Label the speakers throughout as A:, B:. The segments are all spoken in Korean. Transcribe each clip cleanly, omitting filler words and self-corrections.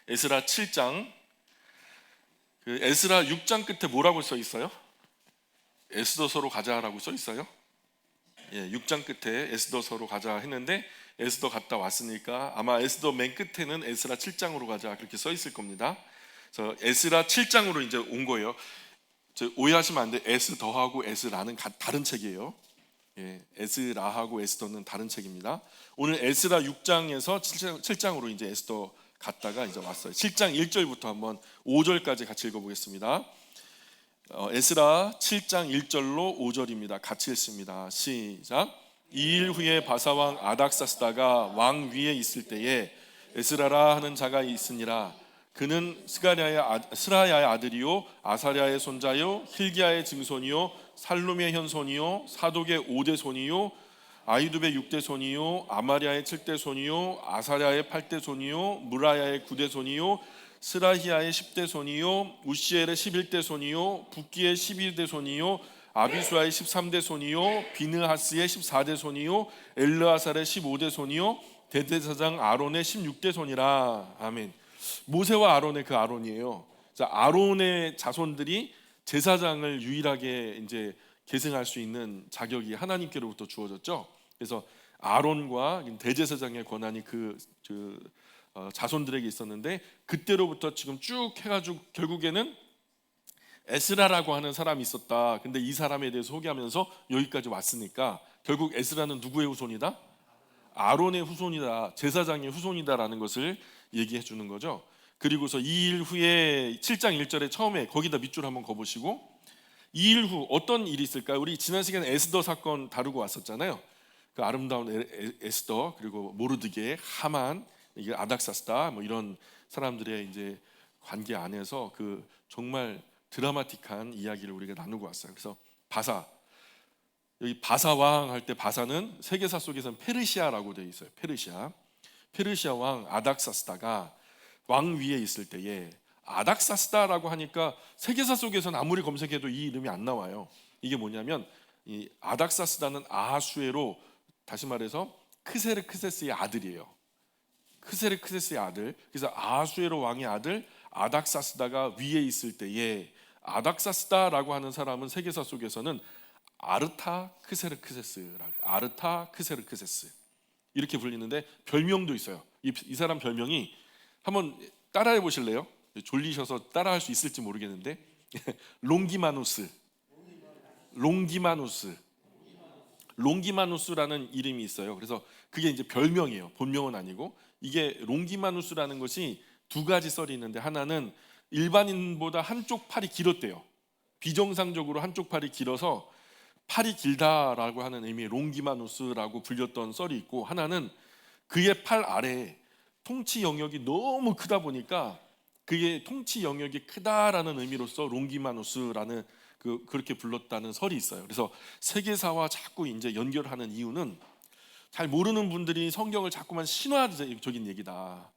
A: 에스라 7장. 그 에스라 6장 끝에 뭐라고 써 있어요? 에스더서로 가자라고 써 있어요. 6장 끝에 에스더서로 가자 했는데 에스더 갔다 왔으니까 아마 에스더 맨 끝에는 에스라 7장으로 가자 그렇게 써 있을 겁니다. 그래서 에스라 7장으로 이제 온 거예요. 오해하시면 안 돼. 에스더하고 에스라는 다른 책이에요. 에스라하고 에스더는 다른 책입니다. 오늘 에스라 6장에서 7장으로 이제 에스더 갔다가 이제 왔어요. 7장 1절부터 한번 5절까지 같이 읽어보겠습니다. 에스라 7장 1절로 5절입니다. 같이 읽습니다. 시작. 2일 후에 바사왕 아닥사스다가 왕 위에 있을 때에 에스라라 하는 자가 있으니라. 그는 스라야의 아들이요 아사랴의 손자요 힐기야의 증손이요 살룸의 현손이요 사독의 5대 손이요 아이두의 6대 손이요 아마리아의 7대 손이요 아사랴의 8대 손이요 무라야의 9대 손이요 스라히야의 10대 손이요 우시엘의 11대 손이요 붓기의 12대 손이요 아비수아의 13대 손이요 비느하스의 14대 손이요 엘르아살의 15대 손이요 대제사장 아론의 16대 손이라. 아멘. 모세와 아론의 그 아론이에요. 자, 아론의 자손들이 제사장을 유일하게 이제 계승할 수 있는 자격이 하나님께로부터 주어졌죠. 그래서 아론과 대제사장의 권한이 자손들에게 있었는데 그때로부터 지금 쭉 해가지고 결국에는 에스라라고 하는 사람이 있었다. 근데 이 사람에 대해서 소개하면서 여기까지 왔으니까 결국 에스라는 누구의 후손이다? 아론의 후손이다. 제사장의 후손이다라는 것을 얘기해 주는 거죠. 그리고서 2일 후에 7장 1절에 처음에 거기다 밑줄 한번 거보시고 2일 후 어떤 일이 있을까요? 우리 지난 시간에 에스더 사건 다루고 왔었잖아요. 그 아름다운 에스더 그리고 모르드게, 하만, 이게 아닥사스다 뭐 이런 사람들의 이제 관계 안에서 그 정말 드라마틱한 이야기를 우리가 나누고 왔어요. 그래서 바사, 여기 바사 왕 할 때 바사는 세계사 속에서는 페르시아라고 되어 있어요. 페르시아 왕 아닥사스다가 왕 위에 있을 때에 아닥사스다라고 하니까 세계사 속에서는 아무리 검색해도 이 이름이 안 나와요. 이게 뭐냐면 이 아닥사스다는 아하수에로, 다시 말해서 크세르크세스의 아들이에요. 크세르크세스의 아들. 그래서 아하수에로 왕의 아들 아닥사스다가 위에 있을 때에 아닥사스다라고 하는 사람은 세계사 속에서는 아르타크세르크세스 이렇게 불리는데 별명도 있어요. 이 사람 별명이 한번 따라해 보실래요? 졸리셔서 따라할 수 있을지 모르겠는데 롱기마누스라는 이름이 있어요. 그래서 그게 이제 별명이에요. 본명은 아니고. 이게 롱기마누스라는 것이 두 가지 썰이 있는데 하나는 일반인보다 한쪽 팔이 길었대요. 비정상적으로 한쪽 팔이 길어서 팔이 길다라고 하는 의미의 롱기마누스라고 불렸던 썰이 있고, 하나는 그의 팔 아래에 통치 영역이 너무 크다 보니까 그게 통치 영역이 크다라는 의미로서 롱기마누스라는 그렇게 불렀다는 설이 있어요. 그래서 세계사와 자꾸 이제 연결하는 이유는 잘 모르는 분들이 성경을 자꾸만 신화적인 얘기다,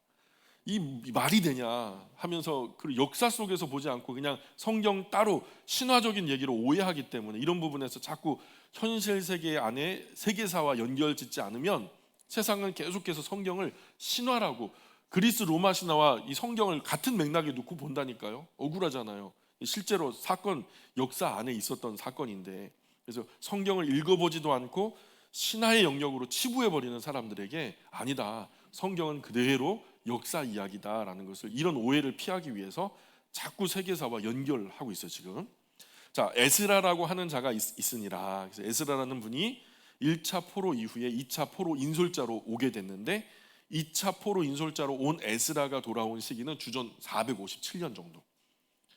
A: 이 말이 되냐 하면서 그 역사 속에서 보지 않고 그냥 성경 따로 신화적인 얘기로 오해하기 때문에 이런 부분에서 자꾸 현실 세계 안에 세계사와 연결짓지 않으면 세상은 계속해서 성경을 신화라고, 그리스 로마 신화와 이 성경을 같은 맥락에 놓고 본다니까요. 억울하잖아요. 실제로 사건, 역사 안에 있었던 사건인데, 그래서 성경을 읽어보지도 않고 신화의 영역으로 치부해버리는 사람들에게 아니다, 성경은 그대로 역사 이야기다라는 것을, 이런 오해를 피하기 위해서 자꾸 세계사와 연결하고 있어요 지금. 자, 에스라라고 하는 자가 있으니라. 그래서 에스라라는 분이 1차 포로 이후에 2차 포로 인솔자로 오게 됐는데 2차 포로 인솔자로 온 에스라가 돌아온 시기는 주전 457년 정도.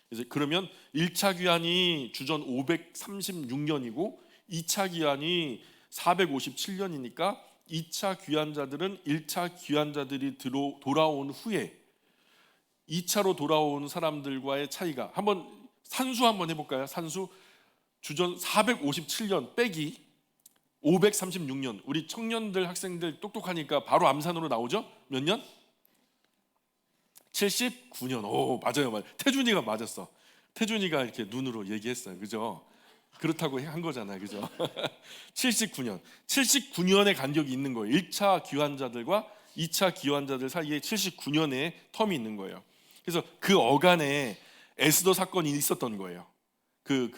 A: 그래서 그러면 1차 귀환이 주전 536년이고 2차 귀환이 457년이니까 2차 귀환자들은 1차 귀환자들이 돌아온 후에 2차로 돌아온 사람들과의 차이가, 한번 산수 한번 해볼까요? 산수. 주전 457년 빼기 536년. 우리 청년들, 학생들 똑똑하니까 바로 암산으로 나오죠? 몇 년? 79년. 오, 맞아요. 태준이가 맞았어. 태준이가 이렇게 눈으로 얘기했어요. 그죠? 그렇다고 한 거잖아요. 그죠? 79년의 간격이 있는 거예요. 1차 귀환자들과 2차 기환자들 사이에 79년의 텀이 있는 거예요. 그래서 그 어간에 에스더 사건이 있었던 거예요. 그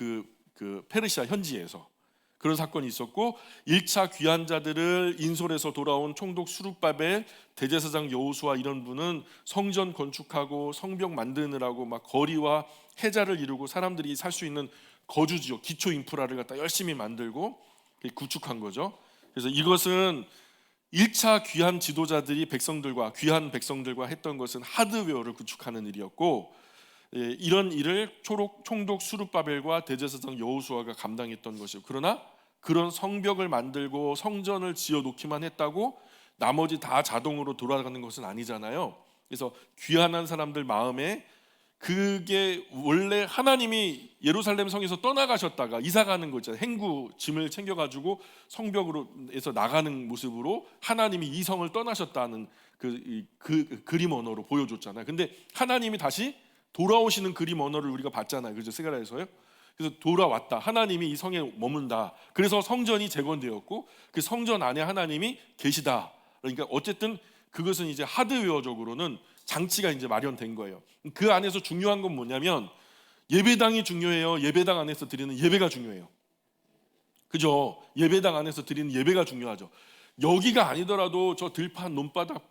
A: 페르시아 현지에서 그런 사건이 있었고, 1차 귀환자들을 인솔해서 돌아온 총독 수룹바벨, 대제사장 여호수아 이런 분은 성전 건축하고 성벽 만드느라고 막 거리와 해자를 이루고 사람들이 살 수 있는 거주지역, 기초 인프라를 갖다 열심히 만들고 구축한 거죠. 그래서 이것은 1차 귀한 지도자들이 귀한 백성들과 했던 것은 하드웨어를 구축하는 일이었고, 이런 일을 총독 수룹바벨과 대제사장 여호수아가 감당했던 것이고, 그러나 그런 성벽을 만들고 성전을 지어 놓기만 했다고 나머지 다 자동으로 돌아가는 것은 아니잖아요. 그래서 귀환한 사람들 마음에 그게 원래 하나님이 예루살렘 성에서 떠나가셨다가 이사가는 거 있잖아요. 행구 짐을 챙겨가지고 성벽으로에서 나가는 모습으로 하나님이 이 성을 떠나셨다는 그 그림 언어로 보여줬잖아요. 근데 하나님이 다시 돌아오시는 그림 언어를 우리가 봤잖아요. 그죠? 스가랴에서요. 그래서 돌아왔다. 하나님이 이 성에 머문다. 그래서 성전이 재건되었고 그 성전 안에 하나님이 계시다. 그러니까 어쨌든 그것은 이제 하드웨어적으로는 장치가 이제 마련된 거예요. 그 안에서 중요한 건 뭐냐면 예배당이 중요해요. 예배당 안에서 드리는 예배가 중요해요. 그죠? 예배당 안에서 드리는 예배가 중요하죠. 여기가 아니더라도 저 들판, 논바닥,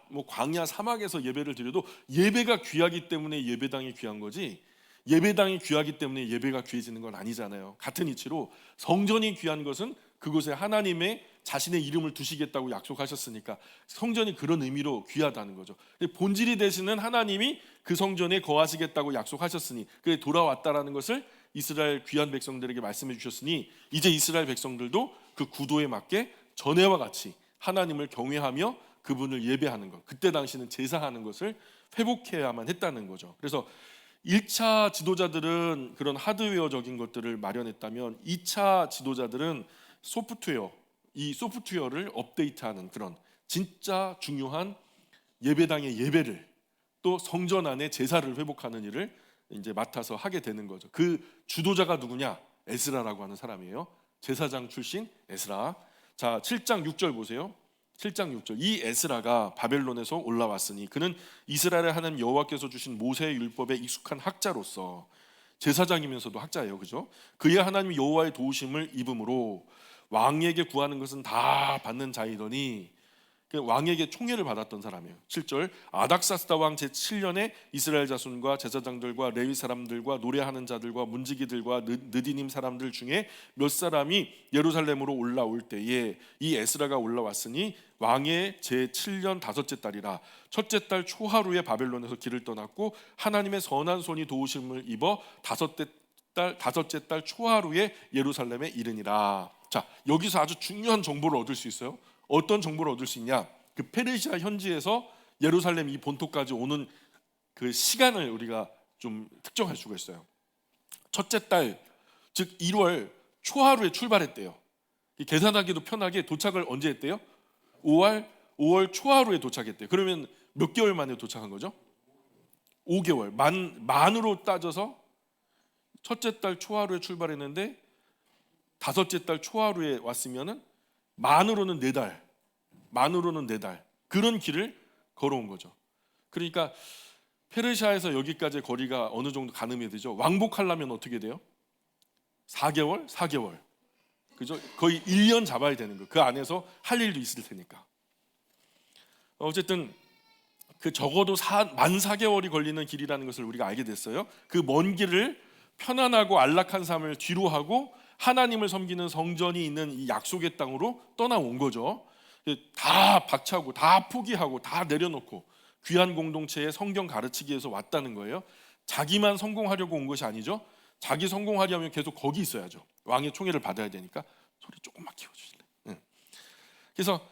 A: 뭐 광야, 사막에서 예배를 드려도 예배가 귀하기 때문에 예배당이 귀한 거지, 예배당이 귀하기 때문에 예배가 귀해지는 건 아니잖아요. 같은 이치로 성전이 귀한 것은 그곳에 하나님의 자신의 이름을 두시겠다고 약속하셨으니까 성전이 그런 의미로 귀하다는 거죠. 본질이 되시는 하나님이 그 성전에 거하시겠다고 약속하셨으니 그게 돌아왔다라는 것을 이스라엘 귀한 백성들에게 말씀해 주셨으니 이제 이스라엘 백성들도 그 구도에 맞게 전에와 같이 하나님을 경외하며 그분을 예배하는 것, 그때 당시는 제사하는 것을 회복해야만 했다는 거죠. 그래서 1차 지도자들은 그런 하드웨어적인 것들을 마련했다면 2차 지도자들은 이 소프트웨어를 업데이트하는 그런 진짜 중요한 예배당의 예배를, 또 성전 안에 제사를 회복하는 일을 이제 맡아서 하게 되는 거죠. 그 주도자가 누구냐? 에스라라고 하는 사람이에요. 제사장 출신 에스라. 자, 7장 6절 보세요. 7장 6절. 이 에스라가 바벨론에서 올라왔으니 그는 이스라엘의 하나님 여호와께서 주신 모세의 율법에 익숙한 학자로서, 제사장이면서도 학자예요. 그죠? 그의 하나님 여호와의 도우심을 입음으로 왕에게 구하는 것은 다 받는 자이더니, 왕에게 총애를 받았던 사람이에요. 7절. 아닥사스다 왕 제7년에 이스라엘 자손과 제사장들과 레위 사람들과 노래하는 자들과 문지기들과 느디님 사람들 중에 몇 사람이 예루살렘으로 올라올 때에 이 에스라가 올라왔으니 왕의 제7년 다섯째 달이라. 첫째 달 초하루에 바벨론에서 길을 떠났고 하나님의 선한 손이 도우심을 입어 다섯째 달 초하루에 예루살렘에 이르니라. 자, 여기서 아주 중요한 정보를 얻을 수 있어요. 어떤 정보를 얻을 수 있냐? 그 페르시아 현지에서 예루살렘 이 본토까지 오는 그 시간을 우리가 좀 특정할 수가 있어요. 첫째 달, 즉 1월 초하루에 출발했대요. 계산하기도 편하게 도착을 언제 했대요? 5월 초하루에 도착했대요. 그러면 몇 개월 만에 도착한 거죠? 5개월. 만으로 따져서 첫째 달 초하루에 출발했는데 다섯째 달 초하루에 왔으면은 만으로는 4달, 만으로는 4달 그런 길을 걸어온 거죠. 그러니까 페르시아에서 여기까지 거리가 어느 정도 가늠이 되죠. 왕복하려면 어떻게 돼요? 4개월, 그죠? 거의 1년 잡아야 되는 거예요. 그 안에서 할 일도 있을 테니까. 어쨌든 그 적어도 만 4개월이 걸리는 길이라는 것을 우리가 알게 됐어요. 그 먼 길을 편안하고 안락한 삶을 뒤로 하고 하나님을 섬기는 성전이 있는 이 약속의 땅으로 떠나온 거죠. 다 박차고 다 포기하고 다 내려놓고 귀한 공동체의 성경 가르치기에서 왔다는 거예요. 자기만 성공하려고 온 것이 아니죠. 자기 성공하려면 계속 거기 있어야죠. 왕의 총애를 받아야 되니까. 소리 조금만 키워주실래요? 그래서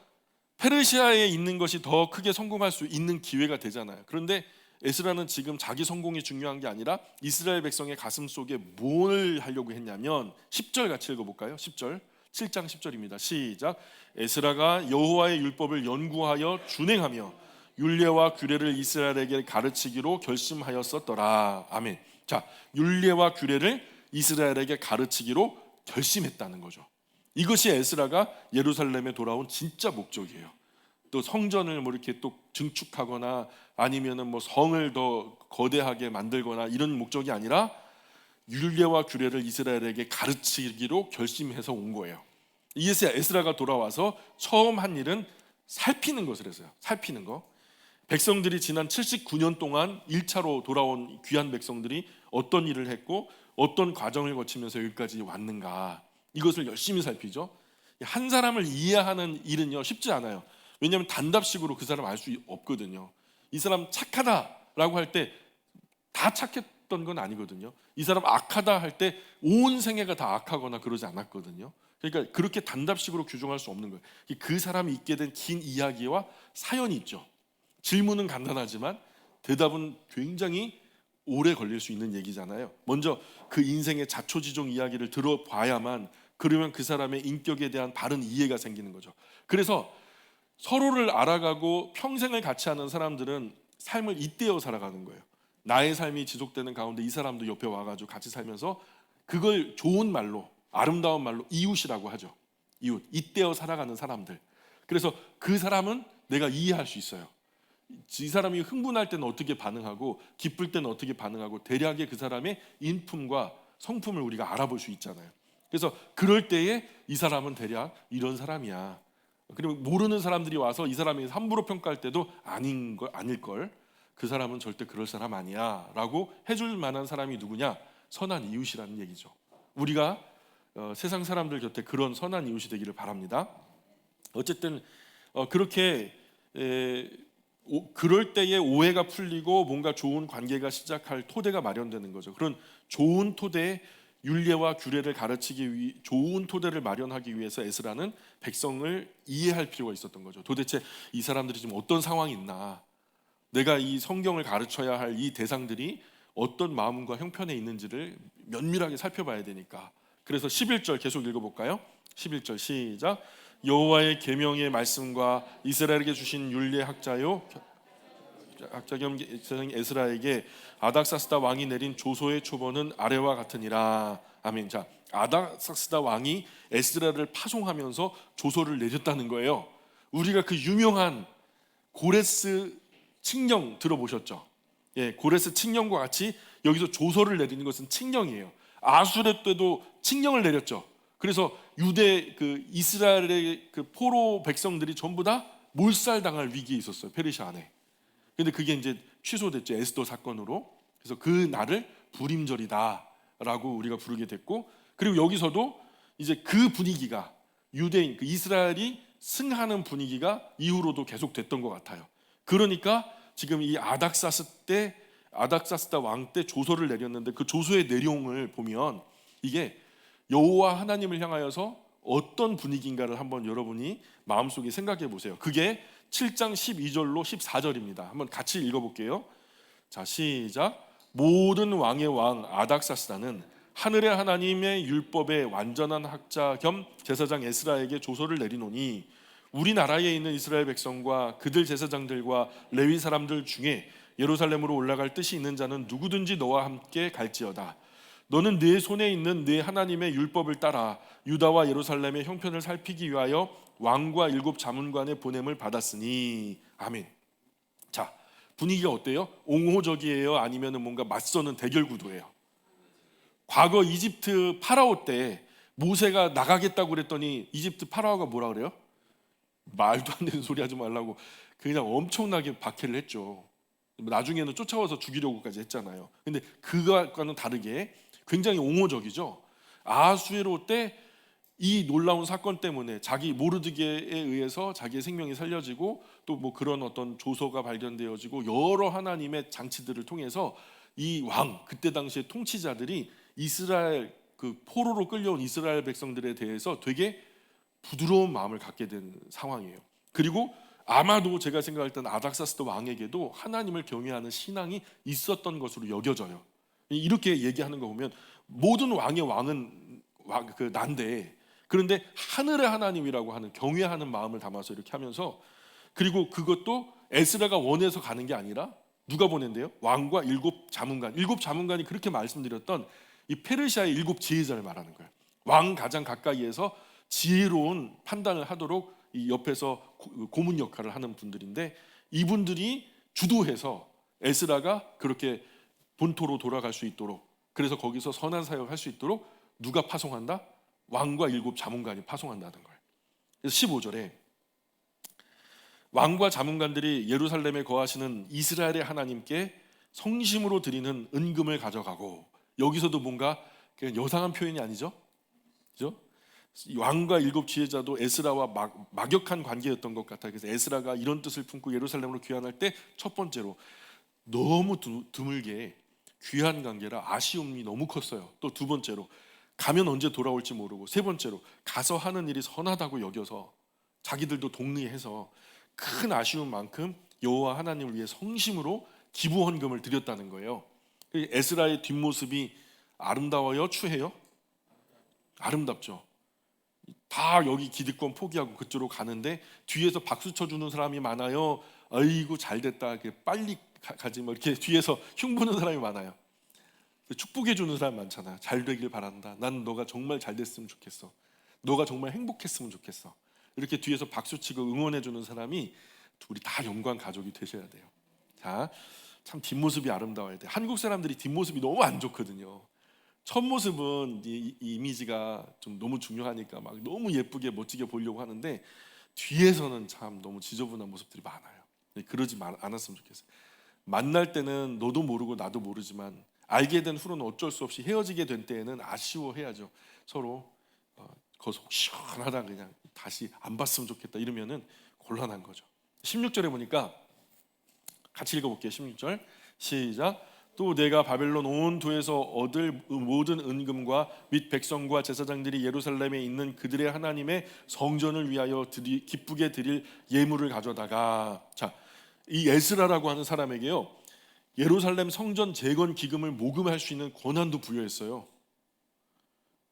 A: 페르시아에 있는 것이 더 크게 성공할 수 있는 기회가 되잖아요. 그런데 에스라는 지금 자기 성공이 중요한 게 아니라 이스라엘 백성의 가슴 속에 뭘 하려고 했냐면 10절 같이 읽어볼까요? 10절, 7장 10절입니다. 시작. 에스라가 여호와의 율법을 연구하여 준행하며 율례와 규례를 이스라엘에게 가르치기로 결심하였었더라. 아멘. 자, 율례와 규례를 이스라엘에게 가르치기로 결심했다는 거죠. 이것이 에스라가 예루살렘에 돌아온 진짜 목적이에요. 또 성전을 뭐 이렇게 또 증축하거나 아니면은 뭐 성을 더 거대하게 만들거나 이런 목적이 아니라 율례와 규례를 이스라엘에게 가르치기로 결심해서 온 거예요. 이에서 에스라가 돌아와서 처음 한 일은 살피는 것을 했어요. 살피는 거. 백성들이 지난 79년 동안 1차로 돌아온 귀한 백성들이 어떤 일을 했고 어떤 과정을 거치면서 여기까지 왔는가, 이것을 열심히 살피죠. 한 사람을 이해하는 일은요 쉽지 않아요. 왜냐하면 단답식으로 그 사람 알 수 없거든요. 이 사람 착하다라고 할 때 다 착했던 건 아니거든요. 이 사람 악하다 할 때 온 생애가 다 악하거나 그러지 않았거든요. 그러니까 그렇게 단답식으로 규정할 수 없는 거예요. 그 사람이 있게 된 긴 이야기와 사연이 있죠. 질문은 간단하지만 대답은 굉장히 오래 걸릴 수 있는 얘기잖아요. 먼저 그 인생의 자초지종 이야기를 들어봐야만, 그러면 그 사람의 인격에 대한 바른 이해가 생기는 거죠. 그래서 서로를 알아가고 평생을 같이 하는 사람들은 삶을 잇대어 살아가는 거예요. 나의 삶이 지속되는 가운데 이 사람도 옆에 와가지고 같이 살면서 그걸 좋은 말로, 아름다운 말로 이웃이라고 하죠. 이웃, 잇대어 살아가는 사람들. 그래서 그 사람은 내가 이해할 수 있어요. 이 사람이 흥분할 때는 어떻게 반응하고 기쁠 때는 어떻게 반응하고 대략의 그 사람의 인품과 성품을 우리가 알아볼 수 있잖아요. 그래서 그럴 때에 이 사람은 대략 이런 사람이야. 그리고 모르는 사람들이 와서 이 사람이 함부로 평가할 때도 아닐 걸. 그 사람은 절대 그럴 사람 아니야 라고 해줄 만한 사람이 누구냐? 선한 이웃이라는 얘기죠. 우리가 세상 사람들 곁에 그런 선한 이웃이 되기를 바랍니다. 어쨌든 그렇게 그럴 때에 오해가 풀리고 뭔가 좋은 관계가 시작할 토대가 마련되는 거죠. 그런 좋은 토대에 율례와 규례를 가르치기 위해 좋은 토대를 마련하기 위해서 에스라는 백성을 이해할 필요가 있었던 거죠. 도대체 이 사람들이 지금 어떤 상황이 있나, 내가 이 성경을 가르쳐야 할 이 대상들이 어떤 마음과 형편에 있는지를 면밀하게 살펴봐야 되니까. 그래서 11절 계속 읽어볼까요? 11절 시작. 여호와의 계명의 말씀과 이스라엘에게 주신 율례 학자 겸 에스라에게 아닥사스다 왕이 내린 조서의 초본은 아래와 같으니라. 아멘. 자, 아닥사스다 왕이 에스라를 파송하면서 조서를 내렸다는 거예요. 우리가 그 유명한 고레스 칙령 들어보셨죠? 예, 고레스 칙령과 같이 여기서 조서를 내리는 것은 칙령이에요. 아수르 때도 칙령을 내렸죠. 그래서 유대 그 이스라엘의 그 포로 백성들이 전부 다 몰살당할 위기에 있었어요. 페르시아 안에. 근데 그게 이제 취소됐죠. 에스더 사건으로. 그래서 그 날을 부림절이다라고 우리가 부르게 됐고, 그리고 여기서도 이제 그 분위기가 유대인, 그 이스라엘이 승하는 분위기가 이후로도 계속됐던 것 같아요. 그러니까 지금 이 아닥사스다 왕 때 조서를 내렸는데 그 조서의 내용을 보면 이게 여호와 하나님을 향하여서 어떤 분위기인가를 한번 여러분이 마음속에 생각해 보세요. 그게 7장 12절로 14절입니다. 한번 같이 읽어볼게요. 자, 시작. 모든 왕의 왕 아닥사스다는 하늘의 하나님의 율법의 완전한 학자 겸 제사장 에스라에게 조서를 내리노니 우리나라에 있는 이스라엘 백성과 그들 제사장들과 레위 사람들 중에 예루살렘으로 올라갈 뜻이 있는 자는 누구든지 너와 함께 갈지어다. 너는 네 손에 있는 네 하나님의 율법을 따라 유다와 예루살렘의 형편을 살피기 위하여 왕과 7 자문관의 보냄을 받았으니. 아멘. 자, 분위기가 어때요? 옹호적이에요? 아니면 뭔가 맞서는 대결 구도예요? 과거 이집트 파라오 때 모세가 나가겠다고 그랬더니 이집트 파라오가 뭐라 그래요? 말도 안 되는 소리 하지 말라고 그냥 엄청나게 박해를 했죠. 나중에는 쫓아와서 죽이려고까지 했잖아요. 근데 그거와는 다르게 굉장히 옹호적이죠. 아수에로 때 이 놀라운 사건 때문에 자기 모르드게에 의해서 자기의 생명이 살려지고 또 뭐 그런 어떤 조서가 발견되어지고 여러 하나님의 장치들을 통해서 이 왕, 그때 당시의 통치자들이 이스라엘 그 포로로 끌려온 이스라엘 백성들에 대해서 되게 부드러운 마음을 갖게 된 상황이에요. 그리고 아마도 제가 생각할 때는 아닥사스다 왕에게도 하나님을 경외하는 신앙이 있었던 것으로 여겨져요. 이렇게 얘기하는 거 보면 모든 왕의 왕은 그 난데, 그런데 하늘의 하나님이라고 하는 경외하는 마음을 담아서 이렇게 하면서, 그리고 그것도 에스라가 원해서 가는 게 아니라 누가 보낸대요? 왕과 7 자문관. 7 자문관이 그렇게 말씀드렸던 이 페르시아의 7 지혜자를 말하는 거예요. 왕 가장 가까이에서 지혜로운 판단을 하도록 이 옆에서 고문 역할을 하는 분들인데 이분들이 주도해서 에스라가 그렇게 본토로 돌아갈 수 있도록, 그래서 거기서 선한 사역을 할 수 있도록 누가 파송한다? 왕과 7 자문관이 파송한다는 거예요. 그래서 15절에 왕과 자문관들이 예루살렘에 거하시는 이스라엘의 하나님께 성심으로 드리는 은금을 가져가고, 여기서도 뭔가 그냥 여상한 표현이 아니죠, 그죠? 왕과 7 지혜자도 에스라와 막역한 관계였던 것 같아요. 그래서 에스라가 이런 뜻을 품고 예루살렘으로 귀환할 때 첫 번째로 너무 드물게 귀한 관계라 아쉬움이 너무 컸어요. 또 두 번째로 가면 언제 돌아올지 모르고, 세 번째로 가서 하는 일이 선하다고 여겨서 자기들도 동의해서 큰 아쉬움만큼 여호와 하나님을 위해 성심으로 기부 헌금을 드렸다는 거예요. 에스라의 뒷모습이 아름다워요, 추해요? 아름답죠. 다 여기 기득권 포기하고 그쪽으로 가는데 뒤에서 박수 쳐주는 사람이 많아요. 아이고 잘됐다, 빨리 가지 뭐 이렇게 뒤에서 흉보는 사람이 많아요. 축복해 주는 사람 많잖아요. 잘 되길 바란다. 난 너가 정말 잘 됐으면 좋겠어. 너가 정말 행복했으면 좋겠어. 이렇게 뒤에서 박수치고 응원해 주는 사람이 우리 다 영광 가족이 되셔야 돼요. 자, 참 뒷모습이 아름다워야 돼. 한국 사람들이 뒷모습이 너무 안 좋거든요. 첫 모습은 이 이미지가 좀 너무 중요하니까 막 너무 예쁘게 멋지게 보려고 하는데 뒤에서는 참 너무 지저분한 모습들이 많아요. 그러지 않았으면 좋겠어요. 만날 때는 너도 모르고 나도 모르지만 알게 된 후로는 어쩔 수 없이 헤어지게 된 때에는 아쉬워해야죠. 서로 속 시원하다, 그냥 다시 안 봤으면 좋겠다 이러면은 곤란한 거죠. 16절에 보니까 같이 읽어볼게요. 16절 시작. 또 내가 바벨론 온 도에서 얻을 모든 은금과 및 백성과 제사장들이 예루살렘에 있는 그들의 하나님의 성전을 위하여 기쁘게 드릴 예물을 가져다가, 자, 이 에스라라고 하는 사람에게요 예루살렘 성전 재건 기금을 모금할 수 있는 권한도 부여했어요.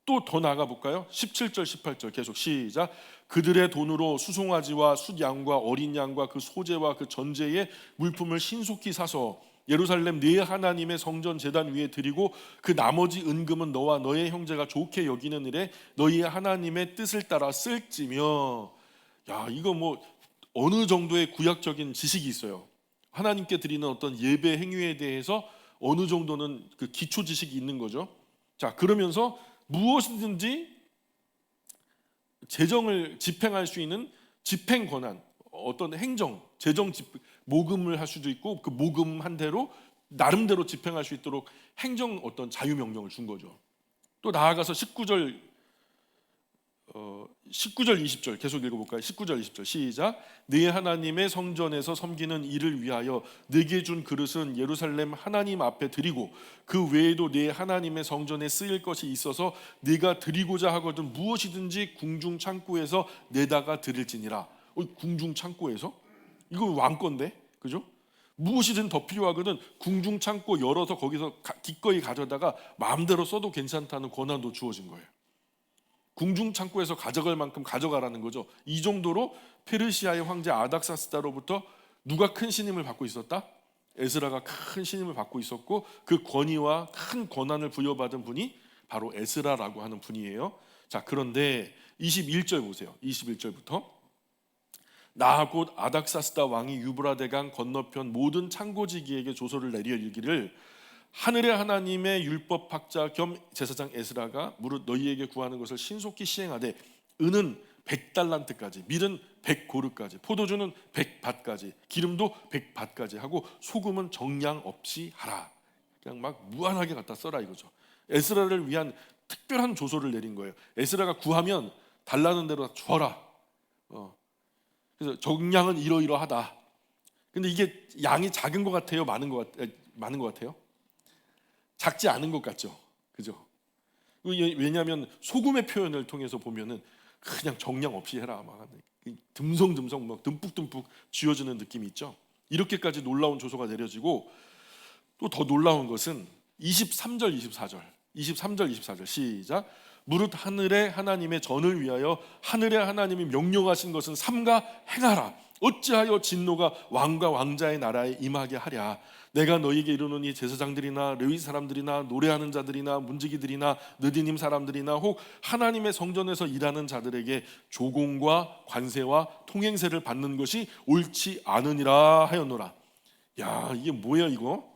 A: 또 더 나가 볼까요? 17절 18절 계속 시작. 그들의 돈으로 수송아지와 숫양과 어린 양과 그 소재와 그 전제의 물품을 신속히 사서 예루살렘 네 하나님의 성전 제단 위에 드리고 그 나머지 은금은 너와 너의 형제가 좋게 여기는 일에 너희 하나님의 뜻을 따라 쓸지며. 야, 이거 뭐 어느 정도의 구약적인 지식이 있어요. 하나님께 드리는 어떤 예배 행위에 대해서 어느 정도는 그 기초 지식이 있는 거죠. 자, 그러면서 무엇이든지 재정을 집행할 수 있는 집행 권한, 어떤 행정, 재정 모금을 할 수도 있고 그 모금한 대로 나름대로 집행할 수 있도록 행정 어떤 자유 명령을 준 거죠. 또 나아가서 19절 20절 계속 읽어볼까요? 19절 20절 시작. 네 하나님의 성전에서 섬기는 일을 위하여 네게 준 그릇은 예루살렘 하나님 앞에 드리고 그 외에도 네 하나님의 성전에 쓰일 것이 있어서 네가 드리고자 하거든 무엇이든지 궁중 창고에서 내다가 드릴지니라. 궁중 창고에서? 이거 왕 건데, 그죠? 무엇이든 더 필요하거든 궁중 창고 열어서 거기서 기꺼이 가져다가 마음대로 써도 괜찮다는 권한도 주어진 거예요. 궁중 창고에서 가져갈 만큼 가져가라는 거죠. 이 정도로 페르시아의 황제 아닥사스다로부터 누가 큰 신임을 받고 있었다? 에스라가 큰 신임을 받고 있었고 그 권위와 큰 권한을 부여받은 분이 바로 에스라라고 하는 분이에요. 자, 그런데 21절 보세요. 21절부터 나 곧 아닥사스다 왕이 유브라 대강 건너편 모든 창고지기에게 조서를 내려 이르기를 하늘의 하나님의 율법학자 겸 제사장 에스라가 무릇 너희에게 구하는 것을 신속히 시행하되 은은 100달란트까지, 밀은 100고르까지, 포도주는 100밭까지, 기름도 100밭까지 하고 소금은 정량 없이 하라. 그냥 막 무한하게 갖다 써라 이거죠. 에스라를 위한 특별한 조서를 내린 거예요. 에스라가 구하면 달라는 대로 줘라. 그래서 정량은 이러이러하다. 근데 이게 양이 작은 것 같아요? 많은 것 같아요? 작지 않은 것 같죠, 그죠? 왜냐하면 소금의 표현을 통해서 보면은 그냥 정량 없이 해라, 막 듬성듬성 막 듬뿍듬뿍 쥐어주는 느낌이 있죠. 이렇게까지 놀라운 조서가 내려지고 또 더 놀라운 것은 23절 24절 시작. 무릇 하늘의 하나님의 전을 위하여 하늘의 하나님이 명령하신 것은 삼가 행하라. 어찌하여 진노가 왕과 왕자의 나라에 임하게 하랴. 내가 너희에게 이르노니 제사장들이나 레위 사람들이나 노래하는 자들이나 문지기들이나 느디님 사람들이나 혹 하나님의 성전에서 일하는 자들에게 조공과 관세와 통행세를 받는 것이 옳지 않으니라 하였노라. 야, 이게 뭐야 이거?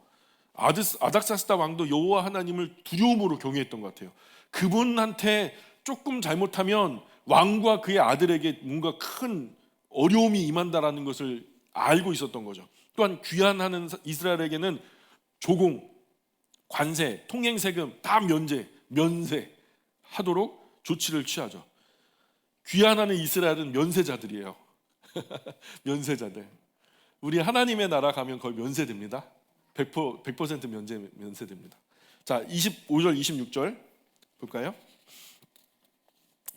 A: 아닥사스다 왕도 여호와 하나님을 두려움으로 경외했던 것 같아요. 그분한테 조금 잘못하면 왕과 그의 아들에게 뭔가 큰 어려움이 임한다라는 것을 알고 있었던 거죠. 또한 귀환하는 이스라엘에게는 조공, 관세, 통행세금 다 면세하도록 조치를 취하죠. 귀환하는 이스라엘은 면세자들이에요. 면세자들. 우리 하나님의 나라 가면 거의 면세됩니다. 100% 면세됩니다. 자, 25절 26절 볼까요?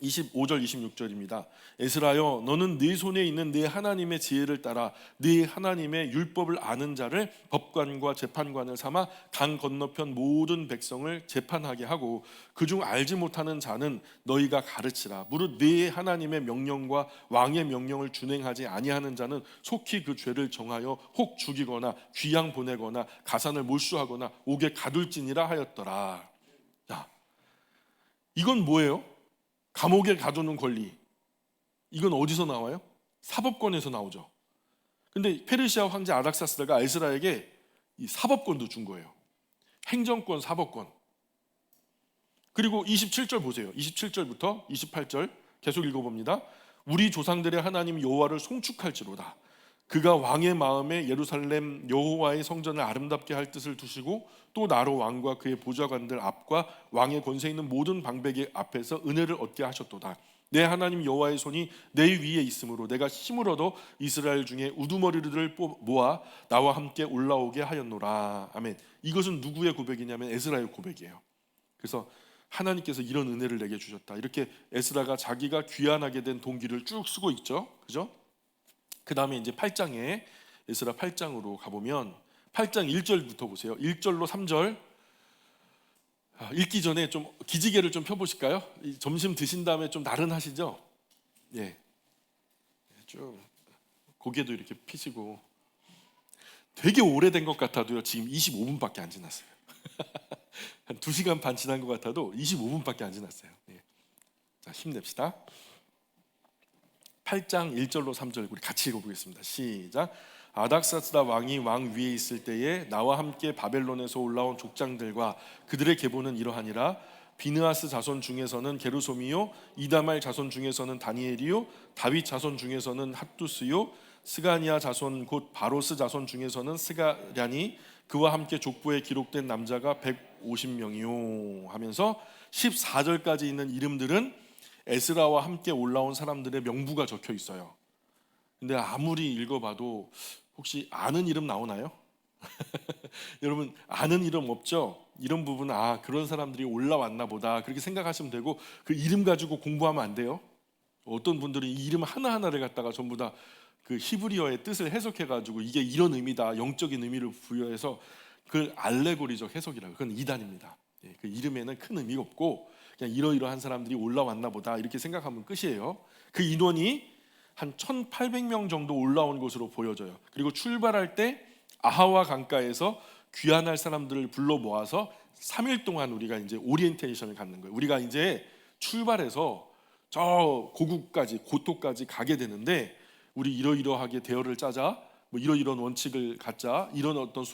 A: 25절 26절입니다. 에스라여, 너는 네 손에 있는 네 하나님의 지혜를 따라 네 하나님의 율법을 아는 자를 법관과 재판관을 삼아 강 건너편 모든 백성을 재판하게 하고 그중 알지 못하는 자는 너희가 가르치라. 무릇 네 하나님의 명령과 왕의 명령을 준행하지 아니하는 자는 속히 그 죄를 정하여 혹 죽이거나 귀양 보내거나 가산을 몰수하거나 옥에 가둘지니라 하였더라. 자, 이건 뭐예요? 감옥에 가두는 권리. 이건 어디서 나와요? 사법권에서 나오죠. 근데 페르시아 황제 아닥사스다가 에스라에게 이 사법권도 준 거예요. 행정권, 사법권. 그리고 27절 보세요. 27절부터 28절 계속 읽어봅니다. 우리 조상들의 하나님 여호와를 송축할지로다. 그가 왕의 마음에 예루살렘 여호와의 성전을 아름답게 할 뜻을 두시고 또 나로 왕과 그의 보좌관들 앞과 왕의 권세 있는 모든 방백의 앞에서 은혜를 얻게 하셨도다. 내 하나님 여호와의 손이 내 위에 있으므로 내가 힘을 얻어 이스라엘 중에 우두머리들을 모아 나와 함께 올라오게 하였노라. 아멘. 이것은 누구의 고백이냐면 에스라의 고백이에요. 그래서 하나님께서 이런 은혜를 내게 주셨다. 이렇게 에스라가 자기가 귀환하게 된 동기를 쭉 쓰고 있죠. 그죠? 그 다음에 이제 8장에 에스라 8장으로 가보면 8장 1절부터 보세요. 1절로 3절 읽기 전에 좀 기지개를 좀 펴보실까요? 점심 드신 다음에 좀 나른하시죠? 예, 좀 고개도 이렇게 피시고 되게 오래된 것 같아도요. 지금 25분밖에 안 지났어요. 한 2시간 반 지난 것 같아도 25분밖에 안 지났어요. 예. 자, 힘냅시다. 8장 1절로 3절 우리 같이 읽어보겠습니다. 시작. 아닥사스다 왕이 왕 위에 있을 때에 나와 함께 바벨론에서 올라온 족장들과 그들의 계보는 이러하니라. 비느하스 자손 중에서는 게르솜이요, 이다말 자손 중에서는 다니엘이요, 다윗 자손 중에서는 핫두스요, 스가니아 자손 곧 바로스 자손 중에서는 스가랴니, 그와 함께 족보에 기록된 남자가 150명이요 하면서 14절까지 있는 이름들은 에스라와 함께 올라온 사람들의 명부가 적혀 있어요. 근데 아무리 읽어봐도 혹시 아는 이름 나오나요? 여러분 아는 이름 없죠? 이런 부분은 그런 사람들이 올라왔나 보다 그렇게 생각하시면 되고 그 이름 가지고 공부하면 안 돼요. 어떤 분들은 이 이름 하나하나를 갖다가 전부 다 그 히브리어의 뜻을 해석해가지고 이게 이런 의미다, 영적인 의미를 부여해서 그걸 알레고리적 해석이라고. 그건 이단입니다. 그 이름에는 큰 의미가 없고 그냥 이러이러한 사람들이 올라왔나 보다 이렇게 생각하면 끝이에요. 그 인원이 한 1800명 정도 올라온 것으로 보여져요. 그리고 출발할 때 아하와 강가에서 귀환할 사람들을 불러 모아서 3일 동안 우리가 이제 오리엔테이션을 갖는 거예요. 우리가 이제 출발해서 저 고국까지 고토까지 가게 되는데 우리 이러이러하게 대열을 짜자, 뭐 이러이러한 원칙을 갖자, 이런 어떤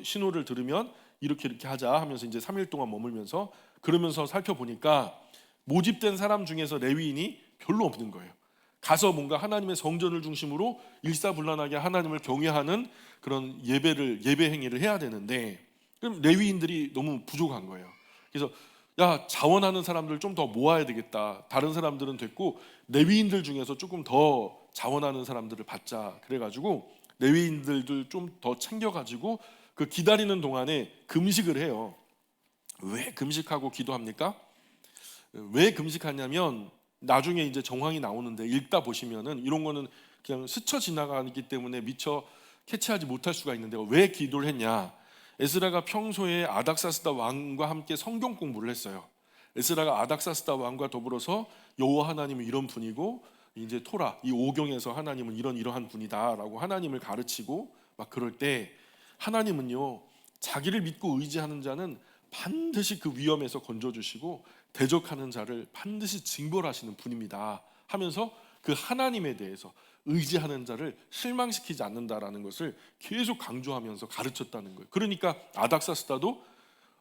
A: 신호를 들으면 이렇게 하자 하면서 이제 3일 동안 머물면서 그러면서 살펴보니까 모집된 사람 중에서 레위인이 별로 없는 거예요. 가서 뭔가 하나님의 성전을 중심으로 일사불란하게 하나님을 경외하는 그런 예배 행위를 해야 되는데 그럼 레위인들이 너무 부족한 거예요. 그래서 자원하는 사람들 좀 더 모아야 되겠다. 다른 사람들은 됐고 레위인들 중에서 조금 더 자원하는 사람들을 받자. 그래가지고 레위인들도 좀 더 챙겨가지고 그 기다리는 동안에 금식을 해요. 왜 금식하고 기도합니까? 왜 금식하냐면 나중에 이제 정황이 나오는데 읽다 보시면은 이런 거는 그냥 스쳐 지나가기 때문에 미처 캐치하지 못할 수가 있는데 왜 기도를 했냐? 에스라가 평소에 아닥사스다 왕과 함께 성경 공부를 했어요. 에스라가 아닥사스다 왕과 더불어서 여호와 하나님은 이런 분이고 이제 토라 이 오경에서 하나님은 이러한 분이다라고 하나님을 가르치고 막 그럴 때 하나님은요 자기를 믿고 의지하는 자는 반드시 그 위험에서 건져주시고 대적하는 자를 반드시 징벌하시는 분입니다 하면서 그 하나님에 대해서 의지하는 자를 실망시키지 않는다라는 것을 계속 강조하면서 가르쳤다는 거예요. 그러니까 아닥사스다도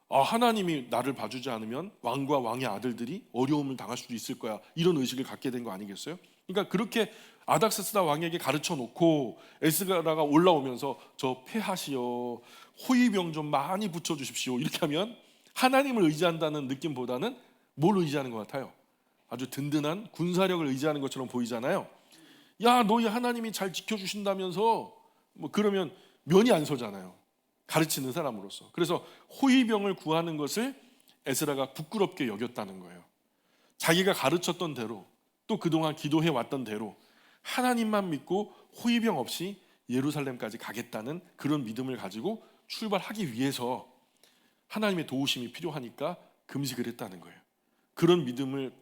A: 하나님이 나를 봐주지 않으면 왕과 왕의 아들들이 어려움을 당할 수도 있을 거야 이런 의식을 갖게 된 거 아니겠어요? 그러니까 그렇게 아닥사스다 왕에게 가르쳐 놓고 에스라가 올라오면서 저 폐하시오 호위병 좀 많이 붙여주십시오 이렇게 하면 하나님을 의지한다는 느낌보다는 뭘 의지하는 것 같아요? 아주 든든한 군사력을 의지하는 것처럼 보이잖아요. 야 너희 하나님이 잘 지켜주신다면서 뭐 그러면 면이 안 서잖아요. 가르치는 사람으로서. 그래서 호위병을 구하는 것을 에스라가 부끄럽게 여겼다는 거예요. 자기가 가르쳤던 대로 또 그동안 기도해 왔던 대로 하나님만 믿고 호위병 없이 예루살렘까지 가겠다는 그런 믿음을 가지고 출발하기 위해서 하나님의 도우심이 필요하니까 금식을 했다는 거예요. 그런 믿음을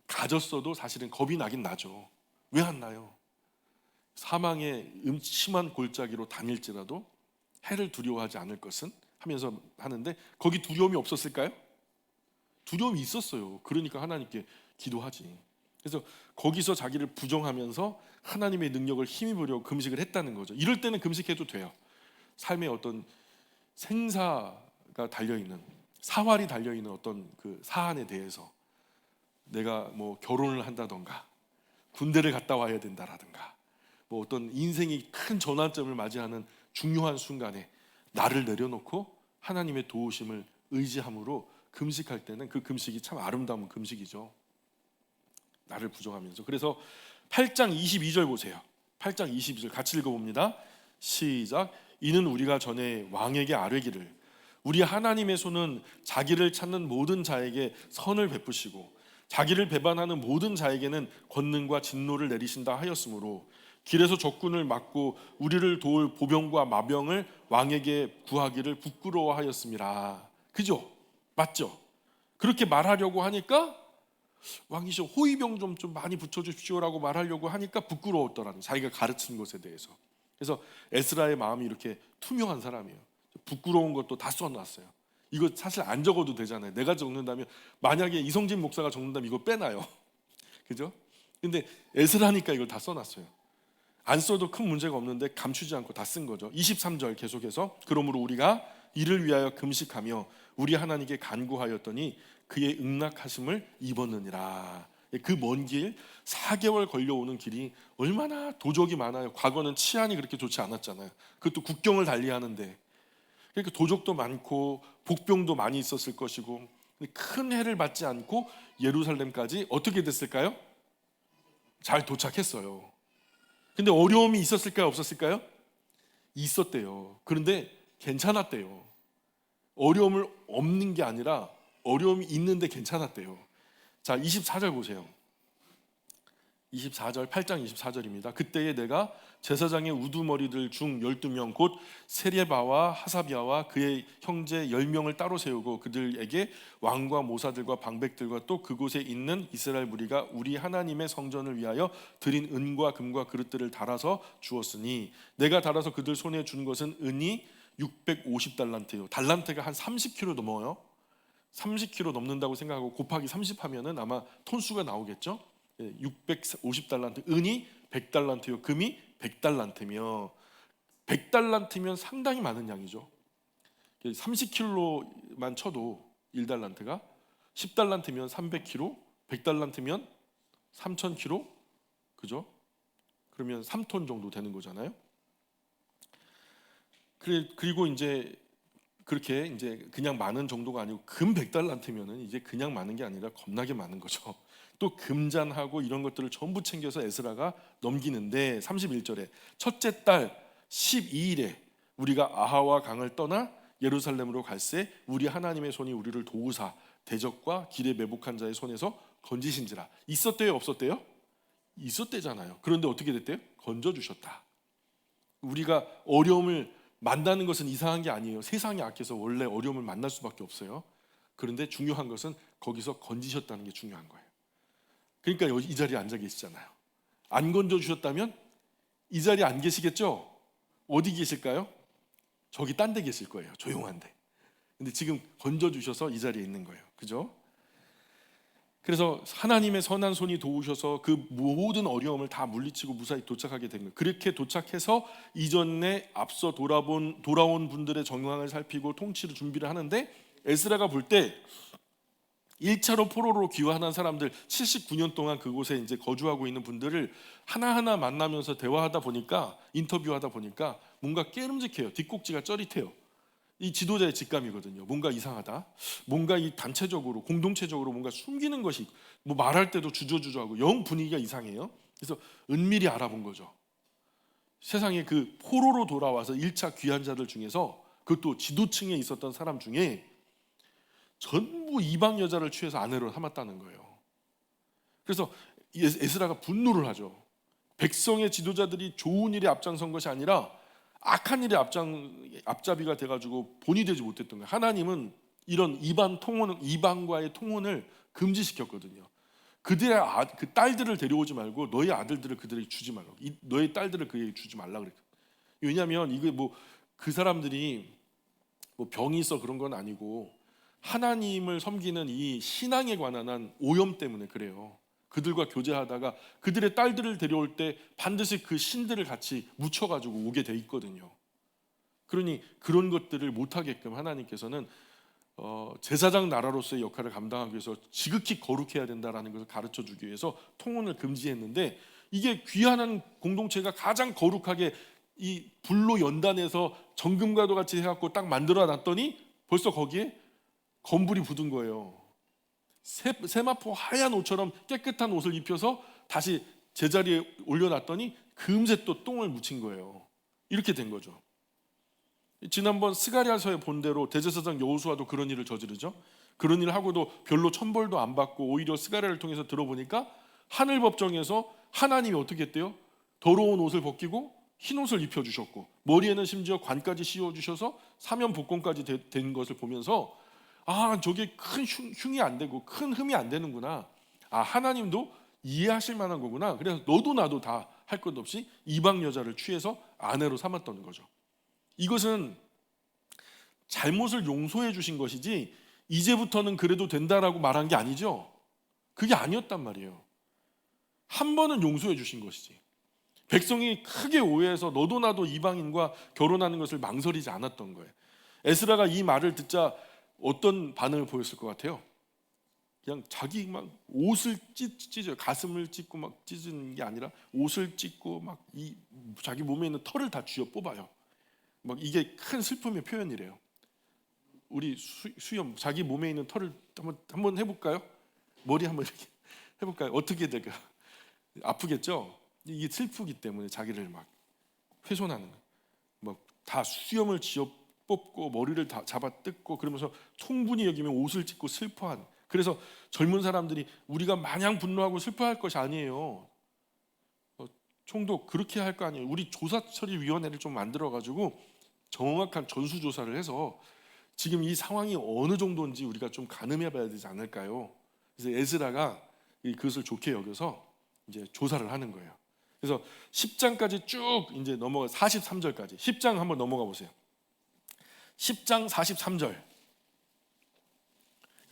A: 가졌어도 사실은 겁이 나긴 나죠. 왜 안 나요? 사망의 심한 골짜기로 다닐지라도 해를 두려워하지 않을 것은 하면서 하는데 거기 두려움이 없었을까요? 두려움이 있었어요. 그러니까 하나님께 기도하지. 그래서 거기서 자기를 부정하면서 하나님의 능력을 힘입으려고 금식을 했다는 거죠. 이럴 때는 금식해도 돼요. 삶의 어떤 생사가 달려있는 사활이 달려있는 어떤 그 사안에 대해서 내가 뭐 결혼을 한다던가 군대를 갔다 와야 된다라든가 뭐 어떤 인생이 큰 전환점을 맞이하는 중요한 순간에 나를 내려놓고 하나님의 도우심을 의지함으로 금식할 때는 그 금식이 참 아름다운 금식이죠. 나를 부정하면서. 그래서 8장 22절 보세요. 8장 22절 같이 읽어봅니다. 시작. 이는 우리가 전에 왕에게 아뢰기를 우리 하나님의 손은 자기를 찾는 모든 자에게 선을 베푸시고 자기를 배반하는 모든 자에게는 권능과 진노를 내리신다 하였으므로 길에서 적군을 막고 우리를 도울 보병과 마병을 왕에게 구하기를 부끄러워하였습니다. 그죠? 맞죠? 그렇게 말하려고 하니까 왕이시여 호위병 좀 많이 붙여주십시오라고 말하려고 하니까 부끄러웠더라는 자기가 가르친 것에 대해서. 그래서 에스라의 마음이 이렇게 투명한 사람이에요. 부끄러운 것도 다 써놨어요. 이거 사실 안 적어도 되잖아요. 내가 적는다면 만약에 이성진 목사가 적는다면 이거 빼놔요. 그죠? 근데 에스라니까 이걸 다 써놨어요. 안 써도 큰 문제가 없는데 감추지 않고 다 쓴 거죠. 23절 계속해서 그러므로 우리가 이를 위하여 금식하며 우리 하나님께 간구하였더니 그의 응낙하심을 입었느니라. 그 먼 길 4개월 걸려오는 길이 얼마나 도적이 많아요. 과거는 치안이 그렇게 좋지 않았잖아요. 그것도 국경을 달리하는데 그러니까 도적도 많고 복병도 많이 있었을 것이고 큰 해를 맞지 않고 예루살렘까지 어떻게 됐을까요? 잘 도착했어요. 근데 어려움이 있었을까요? 없었을까요? 있었대요. 그런데 괜찮았대요. 어려움을 없는 게 아니라 어려움이 있는데 괜찮았대요. 자, 24절 보세요. 24절 8장 24절입니다. 그때에 내가 제사장의 우두머리들 중 12명 곧 세레바와 하사비아와 그의 형제 10명을 따로 세우고 그들에게 왕과 모사들과 방백들과 또 그곳에 있는 이스라엘 무리가 우리 하나님의 성전을 위하여 드린 은과 금과 그릇들을 달아서 주었으니 내가 달아서 그들 손에 준 것은 은이 650달란트요. 달란트가 한 30kg 넘어요. 30kg 넘는다고 생각하고 곱하기 30 하면은 아마 톤수가 나오겠죠. 650달란트, 은이 100달란트요, 금이 100달란트며 100달란트면 상당히 많은 양이죠. 30kg만 쳐도 1달란트가 10달란트면 300kg, 100달란트면 3000kg, 그죠? 그러면 3톤 정도 되는 거잖아요. 그리고 이제 그렇게 이제 그냥 많은 정도가 아니고 금 100달란트면은 이제 그냥 많은 게 아니라 겁나게 많은 거죠. 또 금잔하고 이런 것들을 전부 챙겨서 에스라가 넘기는데 31절에 첫째 달 12일에 우리가 아하와 강을 떠나 예루살렘으로 갈새 우리 하나님의 손이 우리를 도우사 대적과 길에 매복한 자의 손에서 건지신지라. 있었대요, 없었대요? 있었대잖아요. 그런데 어떻게 됐대요? 건져주셨다. 우리가 어려움을 만나는 것은 이상한 게 아니에요. 세상이 악해서 원래 어려움을 만날 수밖에 없어요. 그런데 중요한 것은 거기서 건지셨다는 게 중요한 거예요. 그러니까 이 자리에 앉아 계시잖아요. 안 건져주셨다면 이 자리에 안 계시겠죠? 어디 계실까요? 저기 딴 데 계실 거예요. 조용한데. 근데 지금 건져주셔서 이 자리에 있는 거예요. 그죠? 그래서 하나님의 선한 손이 도우셔서 그 모든 어려움을 다 물리치고 무사히 도착하게 된 거예요. 그렇게 도착해서 이전에 앞서 돌아온 분들의 정황을 살피고 통치를 준비를 하는데, 에스라가 볼 때 1차로 포로로 귀환한 사람들 79년 동안 그곳에 이제 거주하고 있는 분들을 하나하나 만나면서 대화하다 보니까, 인터뷰하다 보니까 뭔가 깨름직해요. 뒷꼭지가 쩌릿해요. 이 지도자의 직감이거든요. 뭔가 이상하다. 뭔가 이 단체적으로 공동체적으로 뭔가 숨기는 것이, 뭐 말할 때도 주저주저하고 영 분위기가 이상해요. 그래서 은밀히 알아본 거죠. 세상에 그 포로로 돌아와서 1차 귀환자들 중에서, 그것도 지도층에 있었던 사람 중에 전부 이방 여자를 취해서 아내로 삼았다는 거예요. 그래서 에스라가 분노를 하죠. 백성의 지도자들이 좋은 일에 앞장선 것이 아니라 악한 일에 앞잡이가 돼가지고 본이 되지 못했던 거예요. 하나님은 이런 이방과의 통혼을 금지시켰거든요. 그들의 그 딸들을 데려오지 말고 너희 아들들을 그들에게 주지 말라고, 너희 딸들을 그에게 주지 말라 그랬거든요. 왜냐하면 이게 뭐 그 사람들이 뭐 병이 있어 그런 건 아니고, 하나님을 섬기는 이 신앙에 관한 한 오염 때문에 그래요. 그들과 교제하다가 그들의 딸들을 데려올 때 반드시 그 신들을 같이 묻혀가지고 오게 돼 있거든요. 그러니 그런 것들을 못하게끔 하나님께서는 제사장 나라로서의 역할을 감당하기 위해서 지극히 거룩해야 된다라는 것을 가르쳐주기 위해서 통혼을 금지했는데, 이게 귀한 공동체가 가장 거룩하게 이 불로 연단해서 정금과도 같이 해갖고 딱 만들어 놨더니 벌써 거기에 검불이 붙은 거예요. 세마포 하얀 옷처럼 깨끗한 옷을 입혀서 다시 제자리에 올려놨더니 금세 또 똥을 묻힌 거예요. 이렇게 된 거죠. 지난번 스가랴서에 본 대로 대제사장 여호수아도 그런 일을 저지르죠. 그런 일을 하고도 별로 천벌도 안 받고, 오히려 스가랴를 통해서 들어보니까 하늘 법정에서 하나님이 어떻게 했대요? 더러운 옷을 벗기고 흰 옷을 입혀주셨고, 머리에는 심지어 관까지 씌워주셔서 사면 복권까지 된 것을 보면서, 저게 큰 흉이 안 되고 큰 흠이 안 되는구나. 하나님도 이해하실 만한 거구나. 그래서 너도 나도 다 할 것 없이 이방 여자를 취해서 아내로 삼았던 거죠. 이것은 잘못을 용서해 주신 것이지 이제부터는 그래도 된다라고 말한 게 아니죠. 그게 아니었단 말이에요. 한 번은 용서해 주신 것이지. 백성이 크게 오해해서 너도 나도 이방인과 결혼하는 것을 망설이지 않았던 거예요. 에스라가 이 말을 듣자 어떤 반응을 보였을 것 같아요? 그냥 자기 막 옷을 찢어요. 가슴을 찢고 막 찢는 게 아니라 옷을 찢고 막 자기 몸에 있는 털을 다 쥐어 뽑아요. 막 이게 큰 슬픔의 표현이래요. 우리 수염, 자기 몸에 있는 털을 한번 해볼까요? 머리 한번 이렇게 해볼까요? 어떻게 될까요? 아프겠죠? 이게 슬프기 때문에 자기를 막 훼손하는 거예요. 막 다 수염을 쥐어 뽑고 머리를 다 잡아 뜯고, 그러면서 충분히 여기면 옷을 찢고 슬퍼하는. 그래서 젊은 사람들이 우리가 마냥 분노하고 슬퍼할 것이 아니에요. 총독 그렇게 할 거 아니에요. 우리 조사처리위원회를 좀 만들어가지고 정확한 전수조사를 해서 지금 이 상황이 어느 정도인지 우리가 좀 가늠해봐야 되지 않을까요? 그래서 에스라가 그것을 좋게 여겨서 이제 조사를 하는 거예요. 그래서 10장까지 쭉 이제 넘어가 43절까지 10장 한번 넘어가 보세요. 10장 43절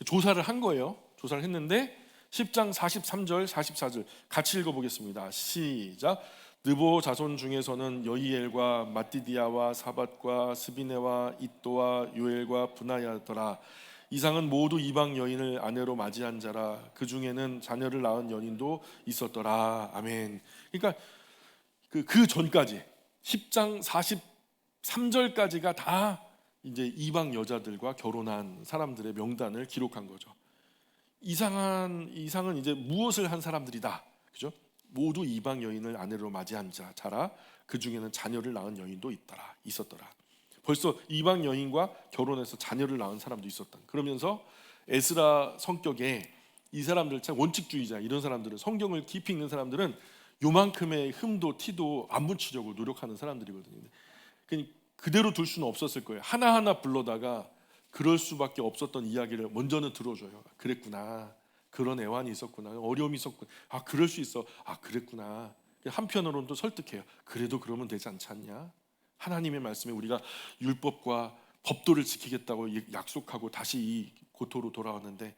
A: 조사를 한 거예요. 조사를 했는데 10장 43절 44절 같이 읽어보겠습니다. 시작. 느보 자손 중에서는 여이엘과 마띠디아와 사밧과 스비네와 잇도와 요엘과 브나야더라. 이상은 모두 이방 여인을 아내로 맞이한 자라. 그 중에는 자녀를 낳은 여인도 있었더라. 아멘. 그러니까 그 전까지 10장 43절까지가 다 이제 이방 여자들과 결혼한 사람들의 명단을 기록한 거죠. 이상은 이제 무엇을 한 사람들이다, 그죠? 모두 이방 여인을 아내로 맞이한 자라. 그 중에는 자녀를 낳은 여인도 있었더라. 벌써 이방 여인과 결혼해서 자녀를 낳은 사람도 있었다. 그러면서 에스라 성격에 이 사람들 참 원칙주의자, 이런 사람들은, 성경을 깊이 읽는 사람들은 요만큼의 흠도 티도 안 묻히려고 노력하는 사람들이거든요. 그대로 둘 수는 없었을 거예요. 하나하나 불러다가 그럴 수밖에 없었던 이야기를 먼저는 들어줘요. 그랬구나, 그런 애환이 있었구나, 어려움이 있었구나, 그럴 수 있어, 그랬구나. 한편으로는 또 설득해요. 그래도 그러면 되지 않지 않냐? 하나님의 말씀에 우리가 율법과 법도를 지키겠다고 약속하고 다시 이 고토로 돌아왔는데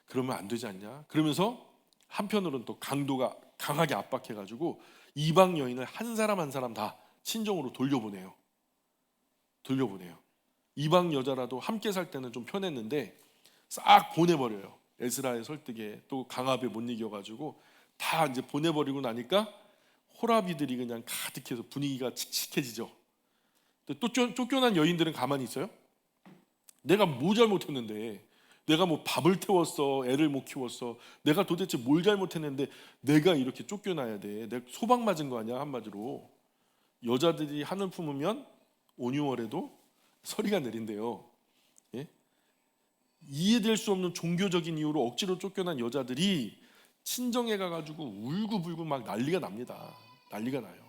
A: 그러면 안 되지 않냐? 그러면서 한편으로는 또 강도가 강하게 압박해가지고 이방 여인을 한 사람 한 사람 다 친정으로 돌려보내요. 이방 여자라도 함께 살 때는 좀 편했는데 싹 보내버려요. 에스라의 설득에 또 강압에 못 이겨가지고 다 이제 보내버리고 나니까 호라비들이 그냥 가득해서 분위기가 칙칙해지죠. 또 쫓겨난 여인들은 가만히 있어요? 내가 뭐 잘못했는데, 내가 뭐 밥을 태웠어, 애를 못 키웠어, 내가 도대체 뭘 잘못했는데 내가 이렇게 쫓겨나야 돼? 내가 소방 맞은 거 아니야? 한마디로 여자들이 한을 품으면 온유월에도 서리가 내린대요. 예? 이해될 수 없는 종교적인 이유로 억지로 쫓겨난 여자들이 친정에 가가지고 울고불고 막 난리가 납니다. 난리가 나요.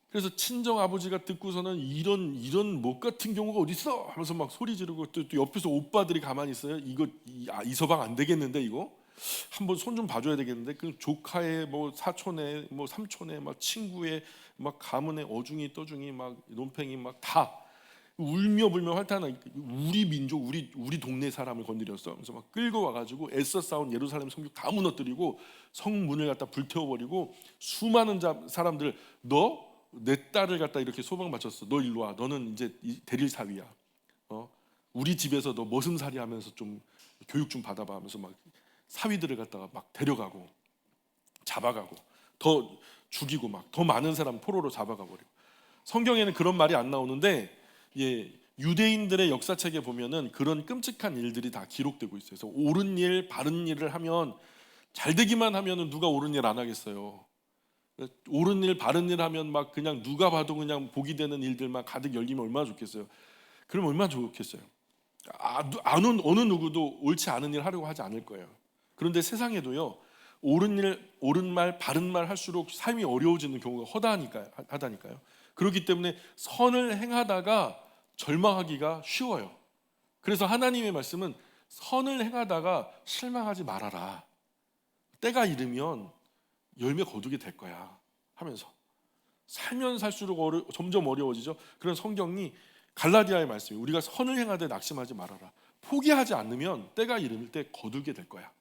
A: 그래서 친정 아버지가 듣고서는 이런 못 같은 경우가 어디 있어? 하면서 막 소리 지르고 또 옆에서 오빠들이 가만히 있어요. 이 서방 안 되겠는데 이거 한번 손 좀 봐줘야 되겠는데 그 조카의 뭐 사촌의 뭐 삼촌의 막 친구의 막 가문의 어중이 떠중이 막 논팽이 막 다 울며 불며 활탄하니까 우리 민족 우리 동네 사람을 건드렸어. 그래서 막 끌고 와가지고 애써 싸운 예루살렘 성벽 다 무너뜨리고 성문을 갖다 불태워버리고 수많은 사람들 너 내 딸을 갖다 이렇게 소방 맞췄어. 너 일로 와. 너는 이제 대릴 사위야. 우리 집에서 너 머슴살이 하면서 좀 교육 좀 받아봐 하면서 막 사위들을 갖다가 막 데려가고 잡아가고 더 죽이고 막 더 많은 사람 포로로 잡아가 버리고. 성경에는 그런 말이 안 나오는데 유대인들의 역사책에 보면은 그런 끔찍한 일들이 다 기록되고 있어요. 그래서 옳은 일, 바른 일을 하면 잘 되기만 하면은 누가 옳은 일 안 하겠어요. 옳은 일, 바른 일 하면 막 그냥 누가 봐도 그냥 복이 되는 일들만 가득 열리면 얼마나 좋겠어요. 그럼 얼마나 좋겠어요. 어느 누구도 옳지 않은 일 하려고 하지 않을 거예요. 그런데 세상에도요, 옳은 일, 옳은 말, 바른 말 할수록 삶이 어려워지는 경우가 하다니까요. 그렇기 때문에 선을 행하다가 절망하기가 쉬워요. 그래서 하나님의 말씀은 선을 행하다가 실망하지 말아라. 때가 이르면 열매 거두게 될 거야 하면서 살면 살수록 점점 어려워지죠. 그런 성경이 갈라디아의 말씀이 우리가 선을 행하되 낙심하지 말아라. 포기하지 않으면 때가 이를 때 거두게 될 거야.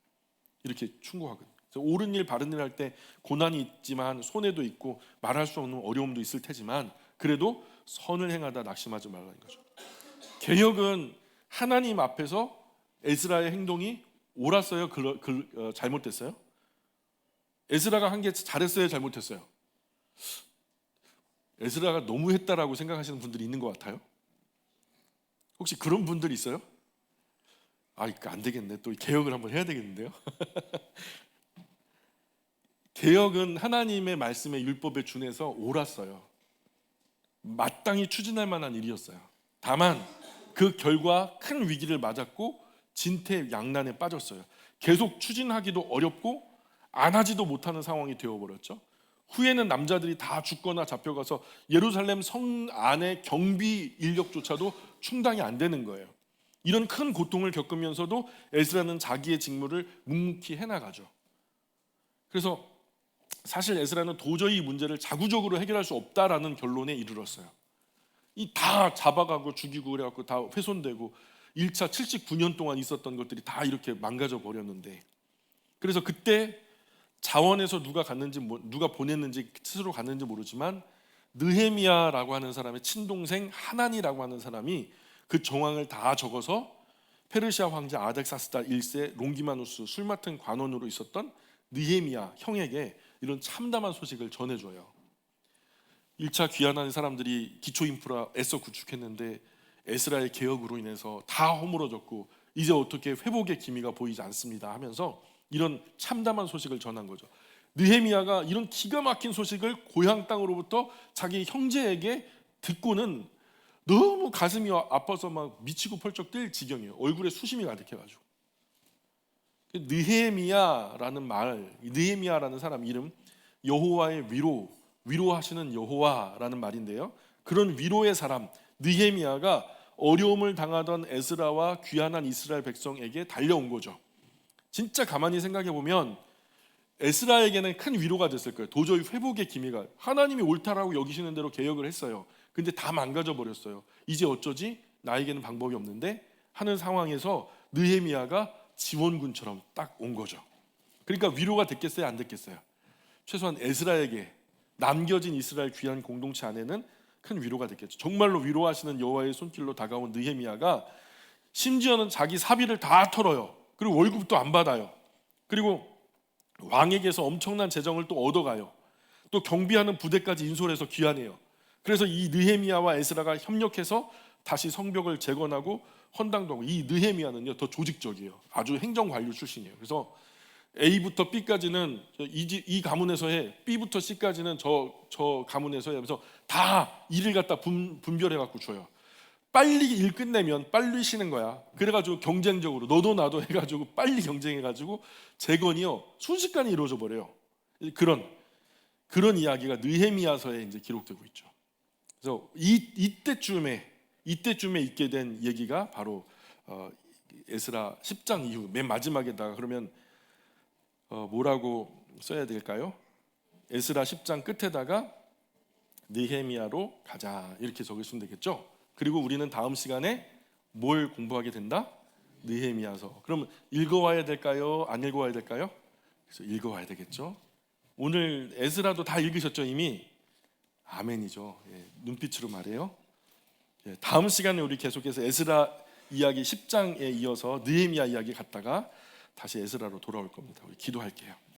A: 이렇게 충고하거든요. 옳은 일 바른 일 할 때 고난이 있지만 손해도 있고 말할 수 없는 어려움도 있을 테지만 그래도 선을 행하다 낙심하지 말라는 거죠. 개혁은 하나님 앞에서 에스라의 행동이 옳았어요? 잘못됐어요? 에스라가 한 게 잘했어요? 잘못했어요? 에스라가 너무했다라고 생각하시는 분들이 있는 것 같아요. 혹시 그런 분들 있어요? 이거 안 되겠네. 또 개혁을 한번 해야 되겠는데요. 개혁은 하나님의 말씀에 율법에 준해서 옳았어요. 마땅히 추진할 만한 일이었어요. 다만 그 결과 큰 위기를 맞았고 진퇴양난에 빠졌어요. 계속 추진하기도 어렵고 안 하지도 못하는 상황이 되어버렸죠. 후에는 남자들이 다 죽거나 잡혀가서 예루살렘 성 안의 경비 인력조차도 충당이 안 되는 거예요. 이런 큰 고통을 겪으면서도 에스라는 자기의 직무를 묵묵히 해나가죠. 그래서 사실 에스라는 도저히 이 문제를 자구적으로 해결할 수 없다라는 결론에 이르렀어요. 이 다 잡아가고 죽이고 그래갖고 다 훼손되고 1차 79년 동안 있었던 것들이 다 이렇게 망가져 버렸는데, 그래서 그때 자원에서 누가 보냈는지 스스로 갔는지 모르지만 느헤미야라고 하는 사람의 친동생 하나니라고 하는 사람이 그 정황을 다 적어서 페르시아 황제 아덱사스다 1세 롱기마누스 술 맡은 관원으로 있었던 느헤미야 형에게 이런 참담한 소식을 전해줘요. 1차 귀환하는 사람들이 기초 인프라 애써 구축했는데 에스라의 개혁으로 인해서 다 허물어졌고 이제 어떻게 회복의 기미가 보이지 않습니다 하면서 이런 참담한 소식을 전한 거죠. 느헤미야가 이런 기가 막힌 소식을 고향 땅으로부터 자기 형제에게 듣고는 너무 가슴이 아파서 막 미치고 펄쩍 뛸 지경이에요. 얼굴에 수심이 가득해가지고. 느헤미야라는 사람 이름, 여호와의 위로하시는 여호와라는 말인데요. 그런 위로의 사람 느헤미야가 어려움을 당하던 에스라와 귀환한 이스라엘 백성에게 달려온 거죠. 진짜 가만히 생각해 보면 에스라에게는 큰 위로가 됐을 거예요. 도저히 회복의 기미가, 하나님이 옳다라고 여기시는 대로 개혁을 했어요. 근데 다 망가져 버렸어요. 이제 어쩌지? 나에게는 방법이 없는데 하는 상황에서 느헤미야가 지원군처럼 딱 온 거죠. 그러니까 위로가 됐겠어요, 안 됐겠어요? 최소한 에스라에게, 남겨진 이스라엘 귀한 공동체 안에는 큰 위로가 됐겠죠. 정말로 위로하시는 여호와의 손길로 다가온 느헤미야가 심지어는 자기 사비를 다 털어요. 그리고 월급도 안 받아요. 그리고 왕에게서 엄청난 재정을 또 얻어가요. 또 경비하는 부대까지 인솔해서 귀환해요. 그래서 이 느헤미야와 에스라가 협력해서 다시 성벽을 재건하고 헌당도 하고, 이 느헤미야는요 더 조직적이에요. 아주 행정관료 출신이에요. 그래서 A부터 B까지는 이 가문에서 해, B부터 C까지는 저 가문에서 해. 그래서 다 일을 갖다 분별해 갖고 줘요. 빨리 일 끝내면 빨리 쉬는 거야. 그래가지고 경쟁적으로 너도 나도 해가지고 빨리 경쟁해가지고 재건이요 순식간에 이루어져 버려요. 그런 이야기가 느헤미야서에 이제 기록되고 있죠. 그래서 이때쯤에 있게 된 얘기가 바로 에스라 10장 이후 맨 마지막에다가 그러면 뭐라고 써야 될까요? 에스라 10장 끝에다가 느헤미야로 가자 이렇게 적으시면 되겠죠. 그리고 우리는 다음 시간에 뭘 공부하게 된다? 느헤미야서. 그럼 읽어와야 될까요? 안 읽어와야 될까요? 그래서 읽어와야 되겠죠. 오늘 에스라도 다 읽으셨죠 이미? 아멘이죠. 예, 눈빛으로 말해요. 예, 다음 시간에 우리 계속해서 에스라 이야기 10장에 이어서 느헤미야 이야기 갔다가 다시 에스라로 돌아올 겁니다. 우리 기도할게요.